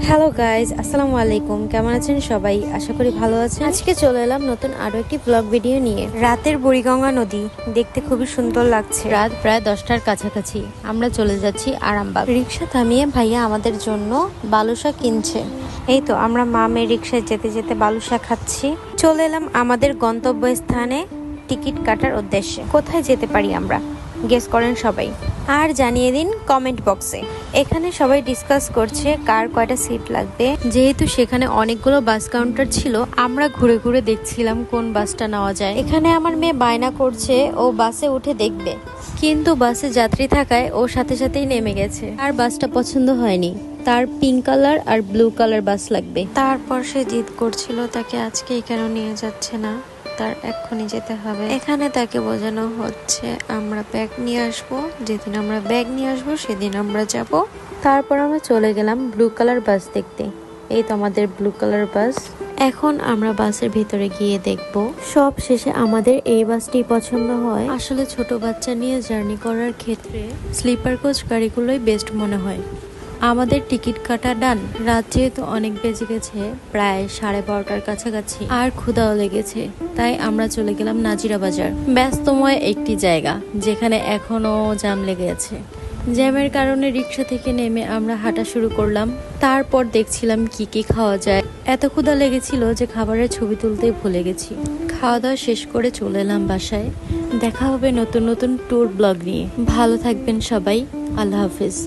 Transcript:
Hello guys, আসসালামু আলাইকুম। কেমন আছেন সবাই? আশা করি ভালো আছেন। আজকে চলে এলাম নতুন আরো একটি ব্লগ ভিডিও নিয়ে। রাতের বুড়িগঙ্গা নদী দেখতে খুবই সুন্দর লাগছে। রাত প্রায় 10টার কাছাকাছি। আমরা চলে যাচ্ছি আরামবাগ। রিক্সা থামিয়ে ভাইয়া আমাদের জন্য বালুশা কিনছে। এই তো আমরা মা মেয়ে রিক্সায় যেতে যেতে বালুশা খাচ্ছি। চলে এলাম আমাদের গন্তব্যস্থানে টিকিট কাটার উদ্দেশ্যে। কোথায় যেতে পারি আমরা? গেস করেন সবাই, আর জানিয়ে দিন কমেন্ট বক্সে। এখানে সবাই ডিসকাস করছে কার কয়টা সিট লাগবে। যেহেতু সেখানে অনেকগুলো বাস কাউন্টার ছিল, আমরা ঘুরে ঘুরে দেখছিলাম কোন বাসটা নেওয়া যায়। এখানে আমার মেয়ে বায়না করছে ও বাসে উঠে দেখবে, কিন্তু বাসে যাত্রী থাকায় ও সাথে সাথেই নেমে গেছে। আর বাসটা পছন্দ হয়নি, তার পিঙ্ক কালার আর ব্লু কালার বাস লাগবে। তারপর সে জিদ করছিল তাকে আজকে কেন নিয়ে যাচ্ছে না, তার এক্ষুনি যেতে হবে। এখানে তাকে বোঝানো হচ্ছে আমরা ব্যাগ নিয়ে আসবো, যেদিন আমরা ব্যাগ নিয়ে আসবো সেদিন আমরা যাব। তারপর আমরা চলে গেলাম ব্লু কালার বাস দেখতে। এই তো আমাদের ব্লু কালার বাস। এখন আমরা বাসের ভিতরে গিয়ে দেখব। সব শেষে আমাদের এই বাসটি পছন্দ হয়। আসলে ছোট বাচ্চা নিয়ে জার্নি করার ক্ষেত্রে স্লিপার কোচ গাড়িগুলোই বেস্ট মনে হয়। আমাদের টিকিট কাটা ডান। রাত যেহেতু অনেক বেজে গেছে, প্রায় 12:30টার কাছাকাছি, আর ক্ষুধাও লেগেছে, তাই আমরা চলে গেলাম নাজিরা বাজার। ব্যস্তময় একটি জায়গা যেখানে এখনো জ্যাম লেগে আছে। জ্যামের কারণে রিক্সা থেকে নেমে আমরা হাঁটা শুরু করলাম। তারপর দেখছিলাম কি কি খাওয়া যায়। এত ক্ষুধা লেগেছিল যে খাবারের ছবি তুলতেই ভুলে গেছি। খাওয়া দাওয়া শেষ করে চলে এলাম বাসায়। দেখা হবে নতুন নতুন ট্যুর ব্লগ নিয়ে। ভালো থাকবেন সবাই। আল্লাহ হাফিজ।